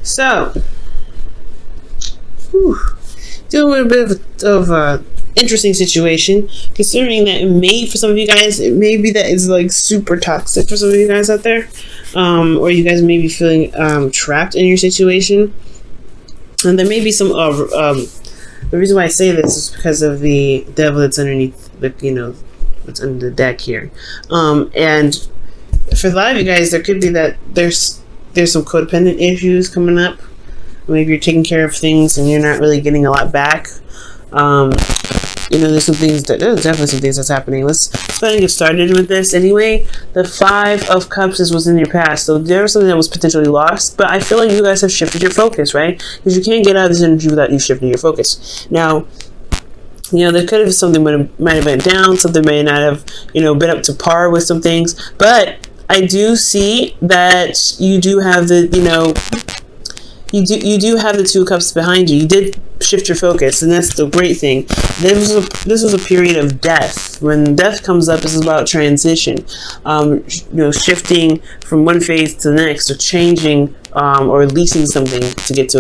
So, dealing with a bit of interesting situation, considering that for some of you guys, it may be that it's like super toxic for some of you guys out there, or you guys may be feeling trapped in your situation, and there may be some the reason why I say this is because of the devil that's underneath what's under the deck here, and for a lot of you guys, there could be that there's some codependent issues coming up. Maybe you're taking care of things and you're not really getting a lot back. There's definitely some things that's happening. Let's go ahead and get started with this. Anyway, the 5 of Cups was in your past, so there was something that was potentially lost, but I feel like you guys have shifted your focus, right? Because you can't get out of this energy without you shifting your focus. Now, there could have something might have been down, something may not have, been up to par with some things, but I do see that you do have you do have the 2 Cups behind you. You did shift your focus, and that's the great thing. This was a period of death. When death comes up, this is about transition, shifting from one phase to the next, or changing, or releasing something to get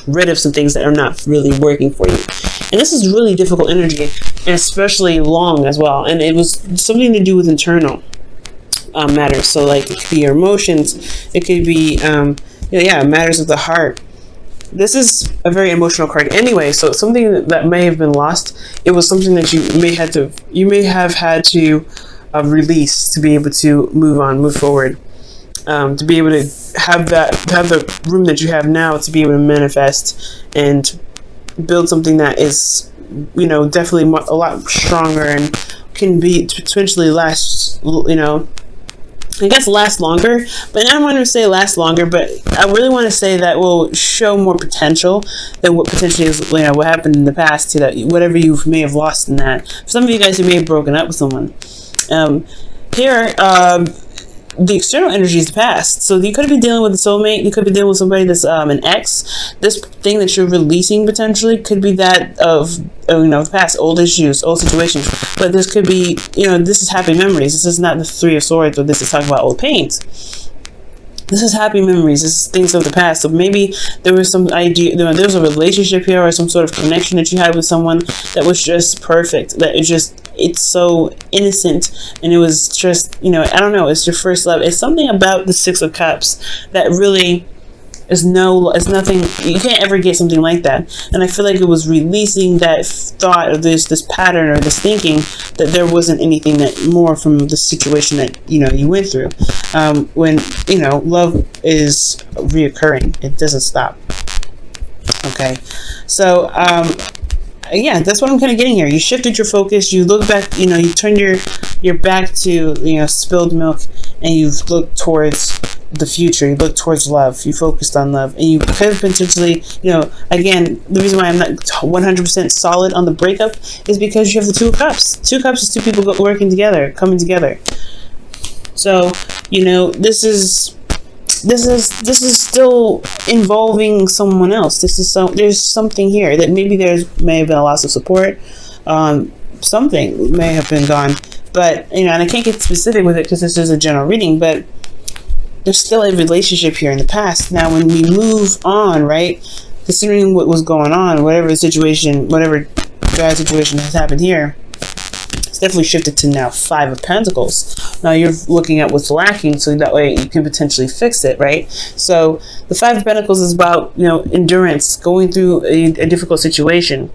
rid of some things that are not really working for you. And this is really difficult energy, and especially long as well. And it was something to do with internal matters. So like it could be your emotions, it could be matters of the heart. This is a very emotional card anyway, so it's something that may have been lost. It was something that you may have had to release to be able to move forward, to be able to have the room that you have now to be able to manifest and build something that is definitely a lot stronger and can be potentially last last longer, but I don't want to say last longer, but I really want to say that will show more potential than what potentially is, what happened in the past, to that whatever you may have lost in that. For some of you guys who may have broken up with someone, the external energy is the past. So you could be dealing with a soulmate, you could be dealing with somebody that's an ex. This thing that you're releasing potentially could be that of the past, old issues, old situations. But this could be, this is happy memories. This is not the 3 of Swords, or this is talking about old pains. This is happy memories. This is things of the past. So maybe there was some idea, there was a relationship here, or some sort of connection that you had with someone that was just perfect. That it's so innocent, and it was just, I don't know, it's your first love. It's something about the 6 of Cups that really it's nothing. You can't ever get something like that. And I feel like it was releasing that thought, or this pattern, or this thinking that there wasn't anything that more from the situation that you went through. When love is reoccurring, it doesn't stop. Okay, so yeah, that's what I'm kind of getting here. You shifted your focus. You look back. You turned your back to spilled milk, and you've looked towards the future. You look towards love. You focused on love, and you could potentially, again, the reason why I'm not 100% solid on the breakup is because you have the 2 of Cups. 2 of Cups is 2 people working together, coming together. So this is still involving someone else. There's something here that maybe may have been a loss of support. Something may have been gone, but and I can't get specific with it because this is a general reading, but there's still a relationship here in the past. Now, when we move on, right, considering what was going on, whatever bad situation has happened here, it's definitely shifted to now 5 of Pentacles. Now you're looking at what's lacking, so that way you can potentially fix it, right? So the 5 of Pentacles is about endurance, going through a difficult situation.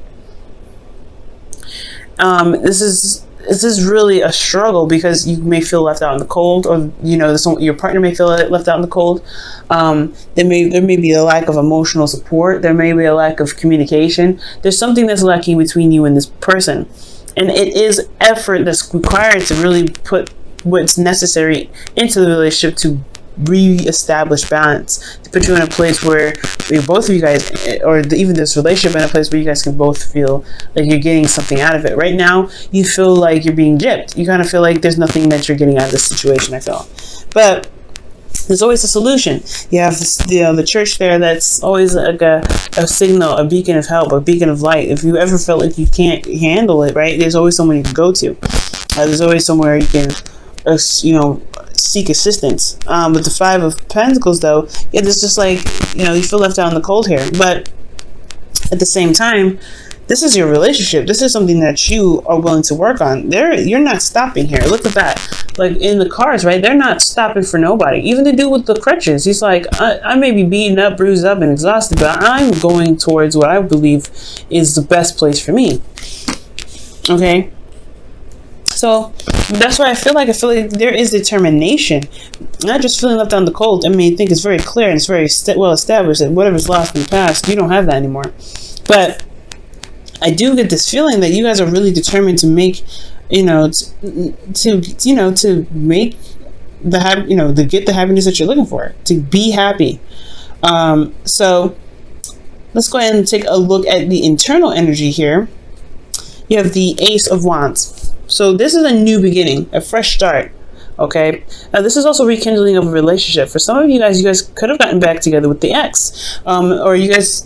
This is really a struggle, because you may feel left out in the cold, or your partner may feel left out in the cold. There may be a lack of emotional support. There may be a lack of communication. There's something that's lacking between you and this person, and it is effort that's required to really put what's necessary into the relationship to re-establish balance, to put you in a place where both of you guys, or even this relationship, in a place where you guys can both feel like you're getting something out of it. Right now, you feel like you're being gypped. You kind of feel like there's nothing that you're getting out of this situation, I feel. But there's always a solution. You have this, the church there, that's always like a signal, a beacon of help, a beacon of light. If you ever felt like you can't handle it, right, there's always someone you can go to. There's always somewhere you can, seek assistance. With the Five of Pentacles, though, yeah, there's just like, you feel left out in the cold here. But at the same time, this is your relationship. This is something that you are willing to work on. You're not stopping here. Look at that. Like in the cards, right? They're not stopping for nobody. Even the dude with the crutches. He's like, I may be beaten up, bruised up, and exhausted, but I'm going towards what I believe is the best place for me. Okay? So that's why I feel like there is determination. Not just feeling left out in the cold. I mean, I think it's very clear and it's very well established that whatever's lost in the past, you don't have that anymore. But I do get this feeling that you guys are really determined to make, to make to get the happiness that you're looking for, to be happy. So let's go ahead and take a look at the internal energy here. You have the Ace of Wands. So this is a new beginning, a fresh start. Okay, now this is also rekindling of a relationship. For some of you guys could have gotten back together with the ex, or you guys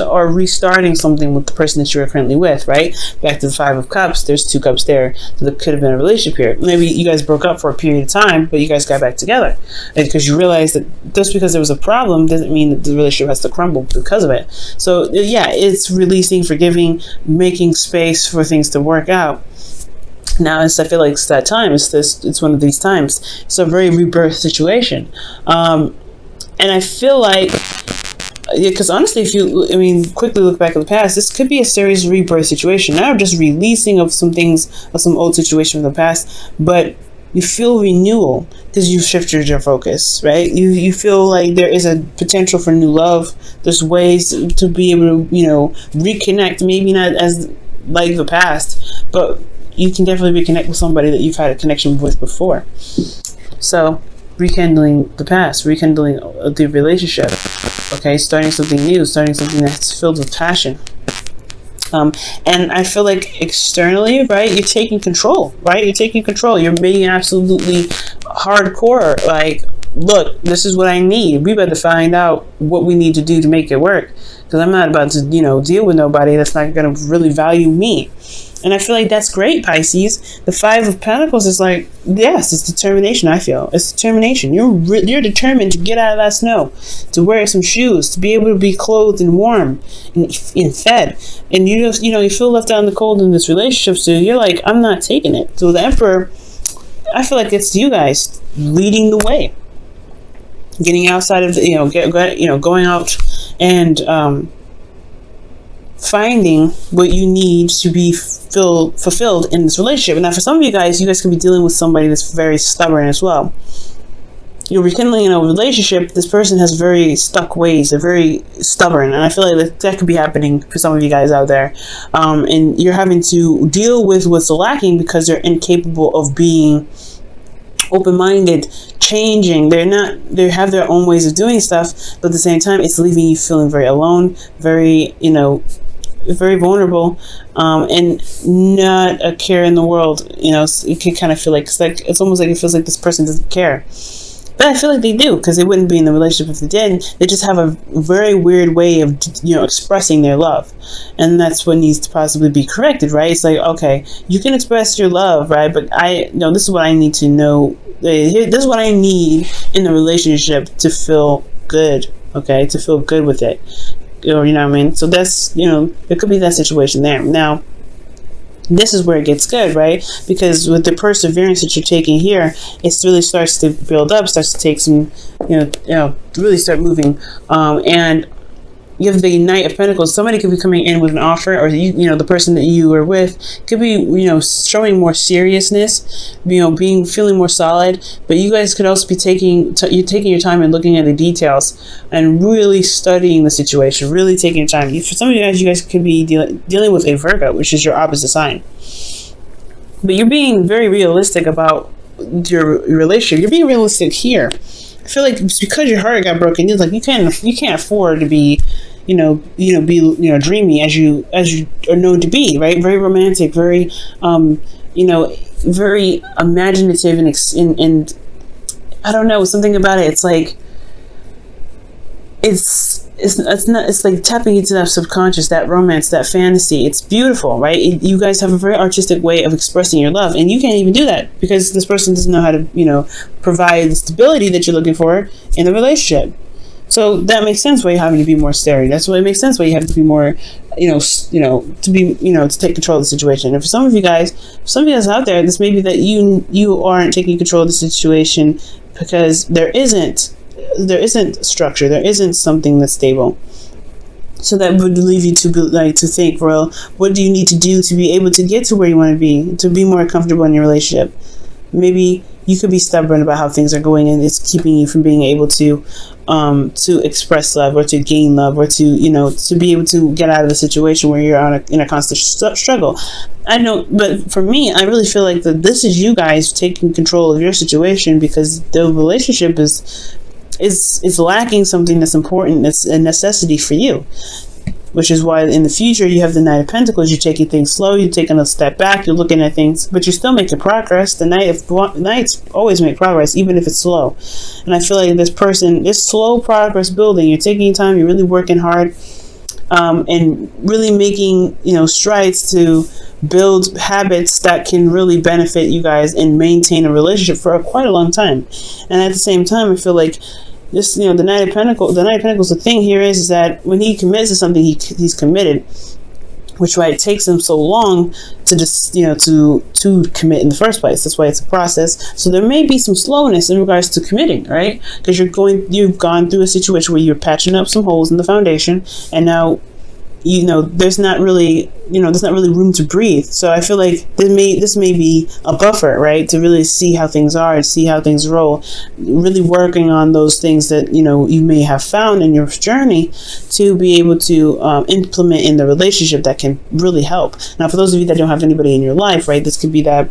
are restarting something with the person that you are currently with, right? Back to the Five of Cups, there's 2 cups there, so there could have been a relationship here. Maybe you guys broke up for a period of time, but you guys got back together, because you realized that just because there was a problem doesn't mean that the relationship has to crumble because of it. So yeah, it's releasing, forgiving, making space for things to work out. Now, I feel like it's that time. It's one of these times. It's a very rebirth situation, and I feel like, because honestly, quickly look back at the past, this could be a serious rebirth situation. Not just releasing of some things, of some old situation from the past, but you feel renewal because you've shifted your focus, right? You feel like there is a potential for new love. There's ways to be able to, reconnect. Maybe not as like the past, but you can definitely reconnect with somebody that you've had a connection with before. So, rekindling the past, rekindling the relationship, okay? Starting something new, starting something that's filled with passion. And I feel like externally, right, you're taking control, right? You're taking control. You're being absolutely hardcore, like, look, this is what I need. We better find out what we need to do to make it work. Because I'm not about to, deal with nobody that's not going to really value me. And I feel like that's great, Pisces. The Five of Pentacles is like, yes, it's determination, I feel. It's determination. You're determined to get out of that snow, to wear some shoes, to be able to be clothed and warm and fed. And you feel left out in the cold in this relationship, so you're like, I'm not taking it. So the Emperor, I feel like it's you guys leading the way. Getting outside of the, going out and finding what you need to be fulfilled in this relationship. Now, for some of you guys could be dealing with somebody that's very stubborn as well. You're rekindling in a relationship. This person has very stuck ways. They're very stubborn, and I feel like that could be happening for some of you guys out there. And you're having to deal with what's lacking because they're incapable of being open-minded, changing. They have their own ways of doing stuff, but at the same time, it's leaving you feeling very alone, very, very vulnerable, and not a care in the world. You can kind of feel like it's almost like it feels like this person doesn't care. But I feel like they do, because they wouldn't be in the relationship if they did. They just have a very weird way of, expressing their love. And that's what needs to possibly be corrected, right? It's like, okay, you can express your love, right? But this is what I need to know. This is what I need in the relationship to feel good, okay? To feel good with it. Or, you know what I mean? So that's, there could be that situation there. Now, this is where it gets good, right? Because with the perseverance that you're taking here, it really starts to build up, starts to take some, really start moving. And you have the Knight of Pentacles. Somebody could be coming in with an offer, or the person that you were with could be, showing more seriousness, feeling more solid. But you guys could also be taking your time and looking at the details and really studying the situation, really taking your time. For some of you guys could be dealing with a Virgo, which is your opposite sign. But you're being very realistic about your relationship. You're being realistic here. I feel like it's because your heart got broken. It's like you can't afford to be, dreamy as you are known to be, right? Very romantic, very, very imaginative, and I don't know, something about it. It's like it's like tapping into that subconscious, that romance, that fantasy. It's beautiful, right? You guys have a very artistic way of expressing your love, and you can't even do that because this person doesn't know how to, provide the stability that you're looking for in the relationship. So that makes sense why you're having to be more steady. That's why it makes sense why you have to be more, to take control of the situation. And for some of you guys out there, this may be that you aren't taking control of the situation because there isn't structure, there isn't something that's stable. So that would leave you to think, well, what do you need to do to be able to get to where you want to be more comfortable in your relationship? Maybe you could be stubborn about how things are going, and it's keeping you from being able to express love or to gain love or to be able to get out of the situation where you're in a constant struggle. I know, but for me, I really feel like that this is you guys taking control of your situation because the relationship is lacking something that's important, that's a necessity for you. Which is why in the future you have the Knight of Pentacles. You're taking things slow. You're taking a step back. You're looking at things, but you're still making progress. The Knights always make progress, even if it's slow. And I feel like this slow progress building. You're taking your time. You're really working hard, and really making strides to build habits that can really benefit you guys and maintain a relationship for quite a long time. And at the same time, I feel like this, the Knight of Pentacles, the thing here is that when he commits to something, he's committed, which why it takes him so long to just, to commit in the first place. That's why it's a process. So there may be some slowness in regards to committing, right? Because you've gone through a situation where you're patching up some holes in the foundation, and now there's not really room to breathe. So I feel like this may be a buffer, right, to really see how things are and see how things roll, really working on those things that you may have found in your journey to be able to implement in the relationship that can really help. Now, for those of you that don't have anybody in your life, right, this could be that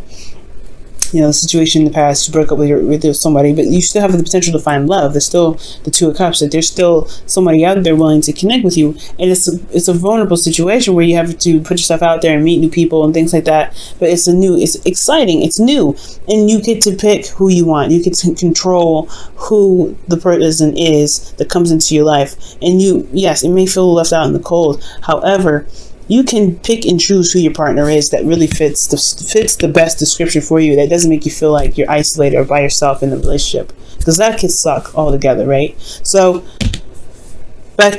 the situation in the past, you broke up with somebody, but you still have the potential to find love. There's still the Two of Cups, that there's still somebody out there willing to connect with you. And it's a vulnerable situation where you have to put yourself out there and meet new people and things like that. But it's exciting, it's new, and you get to pick who you want. You get to control who the person is that comes into your life. And yes, it may feel left out in the cold. However, you can pick and choose who your partner is that really fits the best description for you, that doesn't make you feel like you're isolated or by yourself in the relationship, because that can suck altogether, right? So for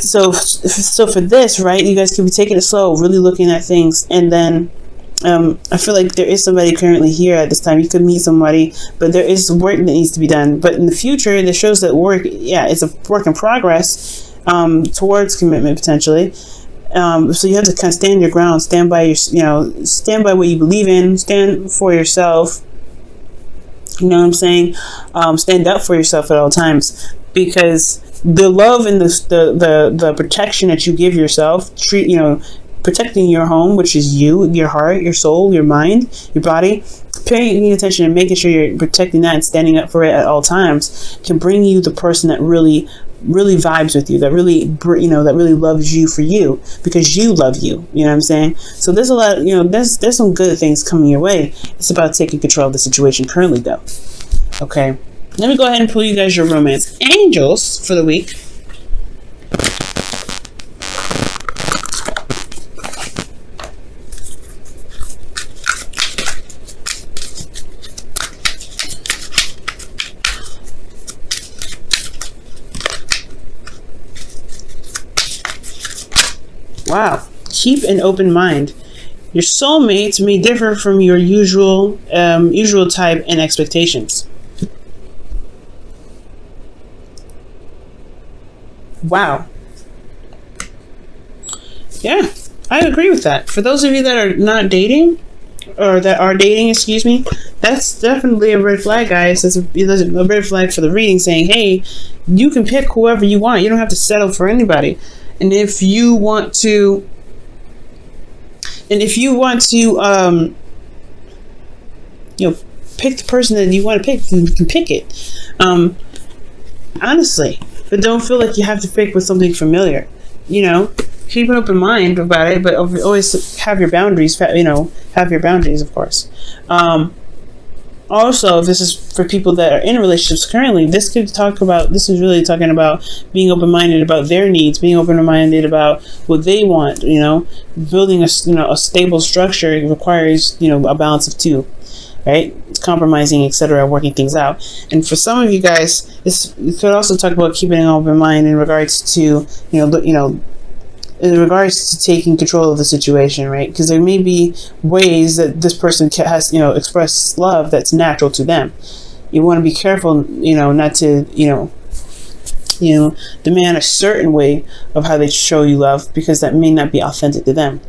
this, right, you guys can be taking it slow, really looking at things, and then I feel like there is somebody currently here at this time. You could meet somebody, but there is work that needs to be done. But in the future, it shows that it's a work in progress towards commitment potentially. So you have to kind of stand your ground, stand by what you believe in, stand for yourself. You know what I'm saying? Stand up for yourself at all times, because the love and the protection that you give yourself, protecting your home, which is you, your heart, your soul, your mind, your body, paying attention and making sure you're protecting that and standing up for it at all times, can bring you the person that really vibes with you, that really loves you for you, because you love you. You know what I'm saying? So there's a lot, there's some good things coming your way. It's about taking control of the situation currently, though. Okay, let me go ahead and pull you guys your romance angels for the week. Wow. Keep an open mind. Your soulmates may differ from your usual type and expectations. Wow. Yeah, I agree with that. For those of you that are not dating, or that are dating, excuse me, that's definitely a red flag, guys. That's a red flag for the reading, saying, hey, you can pick whoever you want. You don't have to settle for anybody. And if you want to, pick the person that you want to pick, you can pick it. Honestly, but don't feel like you have to pick with something familiar. Keep an open mind about it, but always have your boundaries. Have your boundaries, of course. Also, if this is for people that are in relationships currently, this is really talking about being open-minded about their needs, being open-minded about what they want. Building a stable structure requires a balance of two, right? Compromising, etc., working things out. And for some of you guys, you could also talk about keeping an open mind in regards to in regards to taking control of the situation, right? Because there may be ways that this person has, expressed love that's natural to them. You want to be careful, not to, demand a certain way of how they show you love, because that may not be authentic to them.